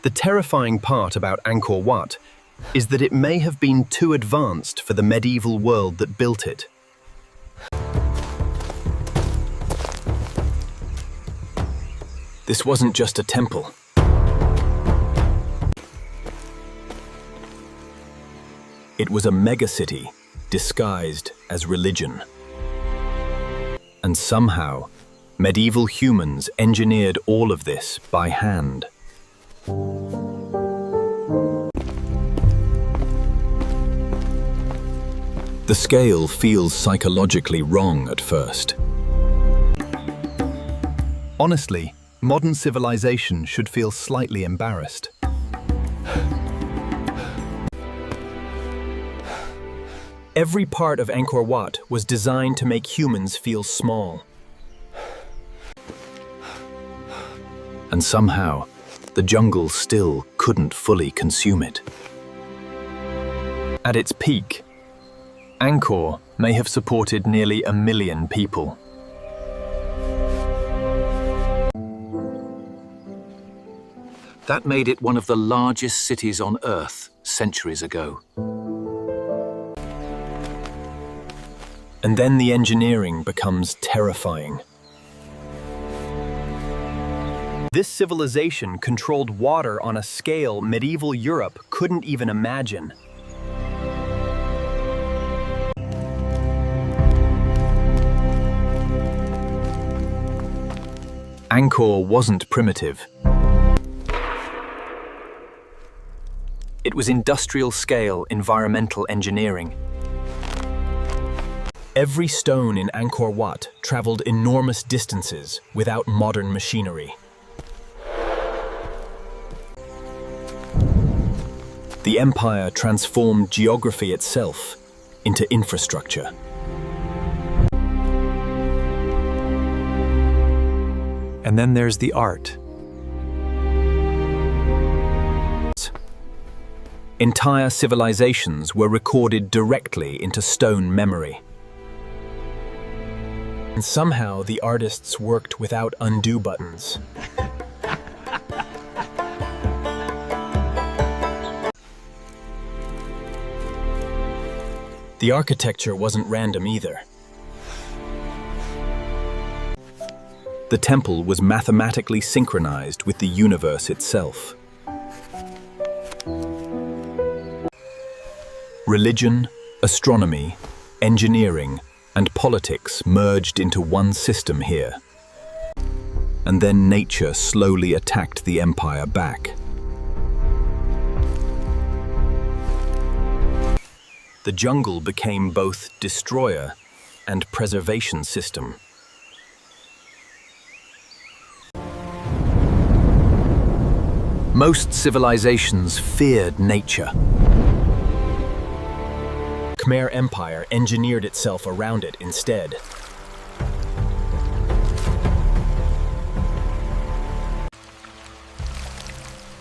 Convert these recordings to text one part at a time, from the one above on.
The terrifying part about Angkor Wat is that it may have been too advanced for the medieval world that built it. This wasn't just a temple. It was a megacity disguised as religion. And somehow, medieval humans engineered all of this by hand. The scale feels psychologically wrong at first. Honestly, modern civilization should feel slightly embarrassed. Every part of Angkor Wat was designed to make humans feel small. And somehow, the jungle still couldn't fully consume it. At its peak, Angkor may have supported nearly 1 million people. That made it one of the largest cities on Earth centuries ago. And then the engineering becomes terrifying. This civilization controlled water on a scale medieval Europe couldn't even imagine. Angkor wasn't primitive. It was industrial-scale environmental engineering. Every stone in Angkor Wat traveled enormous distances without modern machinery. The empire transformed geography itself into infrastructure. And then there's the art. Entire civilizations were recorded directly into stone memory. And somehow the artists worked without undo buttons. The architecture wasn't random either. The temple was mathematically synchronized with the universe itself. Religion, astronomy, engineering, and politics merged into one system here. And then nature slowly attacked the empire back. The jungle became both destroyer and preservation system. Most civilizations feared nature. Khmer Empire engineered itself around it instead.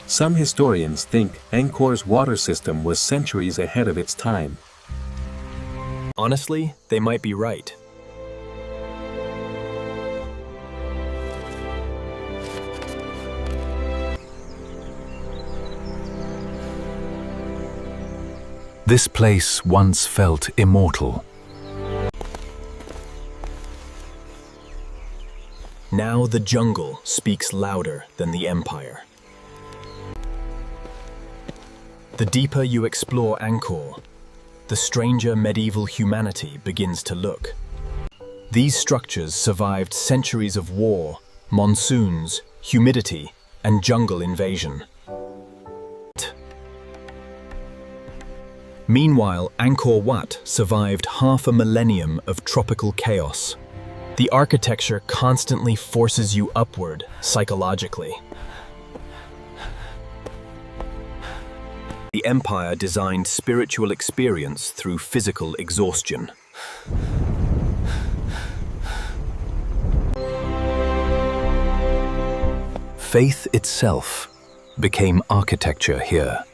Some historians think Angkor's water system was centuries ahead of its time. Honestly, they might be right. This place once felt immortal. Now the jungle speaks louder than the empire. The deeper you explore Angkor, the stranger medieval humanity begins to look. These structures survived centuries of war, monsoons, humidity, and jungle invasion. Meanwhile, Angkor Wat survived half a millennium of tropical chaos. The architecture constantly forces you upward psychologically. The empire designed spiritual experience through physical exhaustion. Faith itself became architecture here.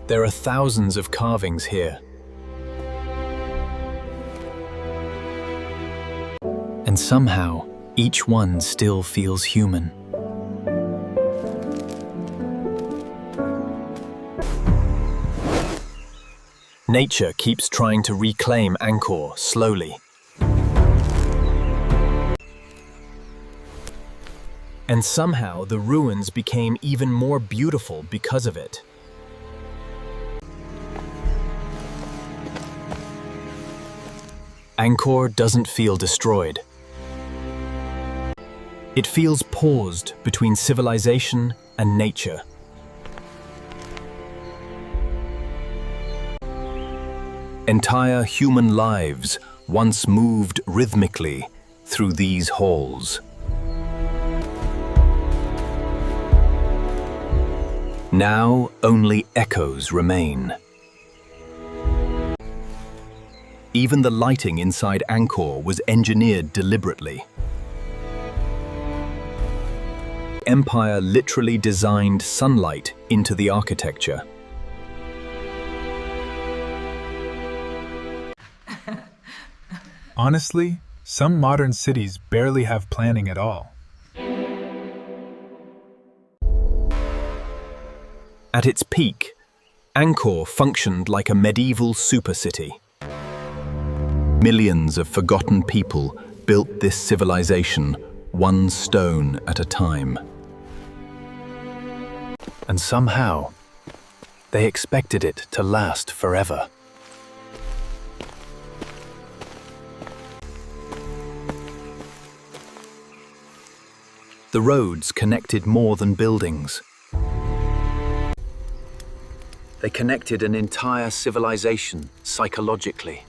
There are thousands of carvings here. And somehow, each one still feels human. Nature keeps trying to reclaim Angkor slowly. And somehow the ruins became even more beautiful because of it. Angkor doesn't feel destroyed. It feels paused between civilization and nature. Entire human lives once moved rhythmically through these halls. Now only echoes remain. Even the lighting inside Angkor was engineered deliberately. The Empire literally designed sunlight into the architecture. Honestly, some modern cities barely have planning at all. At its peak, Angkor functioned like a medieval supercity. Millions of forgotten people built this civilization one stone at a time. And somehow, they expected it to last forever. The roads connected more than buildings. They connected an entire civilization psychologically.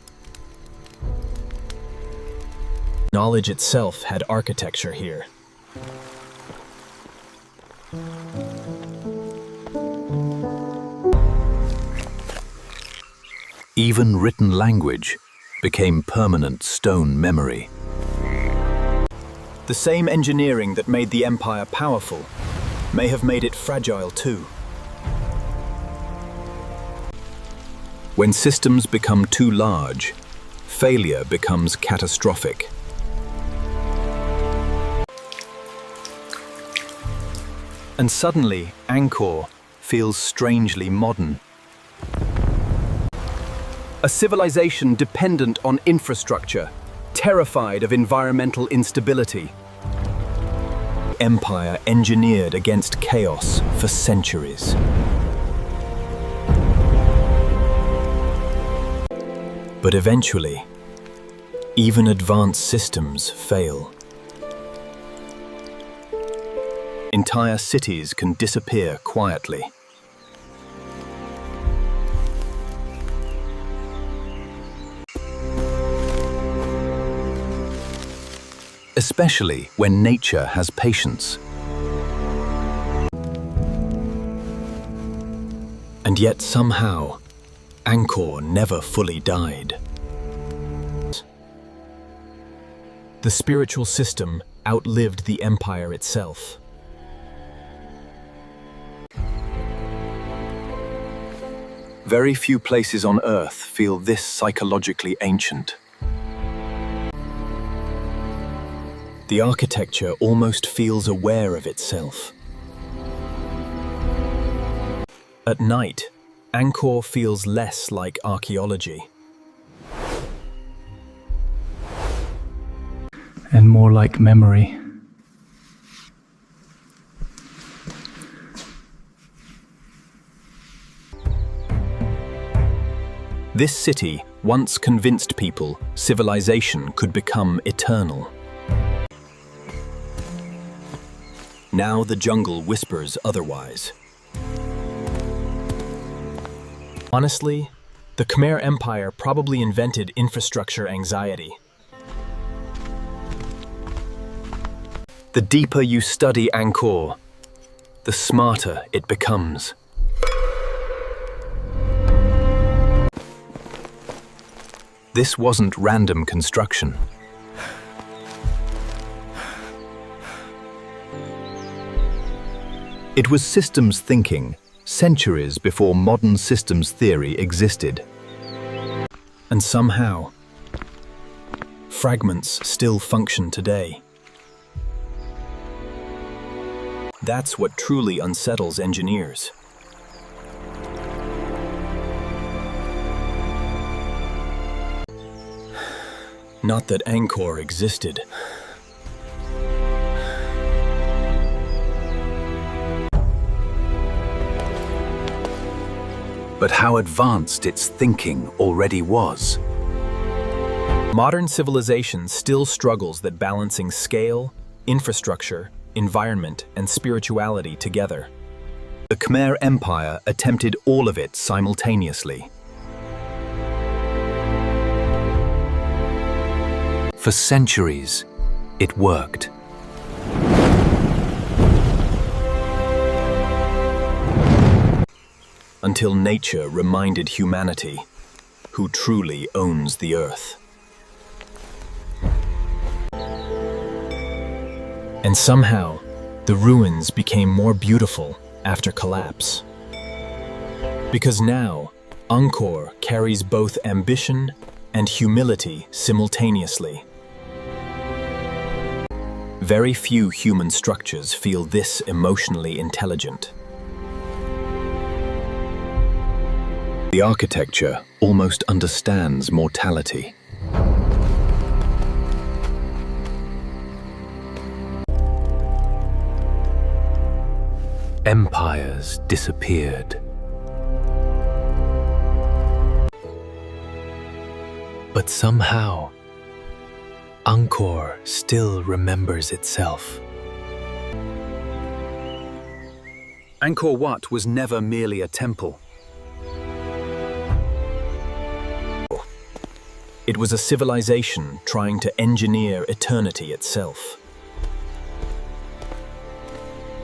Knowledge itself had architecture here. Even written language became permanent stone memory. The same engineering that made the empire powerful may have made it fragile too. When systems become too large, failure becomes catastrophic. And suddenly, Angkor feels strangely modern. A civilization dependent on infrastructure, terrified of environmental instability. Empire engineered against chaos for centuries. But eventually, even advanced systems fail. Entire cities can disappear quietly. Especially when nature has patience. And yet somehow, Angkor never fully died. The spiritual system outlived the empire itself. Very few places on Earth feel this psychologically ancient. The architecture almost feels aware of itself. At night, Angkor feels less like archaeology. And more like memory. This city once convinced people civilization could become eternal. Now the jungle whispers otherwise. Honestly, the Khmer Empire probably invented infrastructure anxiety. The deeper you study Angkor, the smarter it becomes. This wasn't random construction. It was systems thinking, centuries before modern systems theory existed. And somehow, fragments still function today. That's what truly unsettles engineers. Not that Angkor existed. But how advanced its thinking already was. Modern civilization still struggles that balancing scale, infrastructure, environment, and spirituality together. The Khmer Empire attempted all of it simultaneously. For centuries, it worked. Until nature reminded humanity who truly owns the earth. And somehow, the ruins became more beautiful after collapse. Because now, Angkor carries both ambition and humility simultaneously. Very few human structures feel this emotionally intelligent. The architecture almost understands mortality. Empires disappeared. But somehow, Angkor still remembers itself. Angkor Wat was never merely a temple. It was a civilization trying to engineer eternity itself.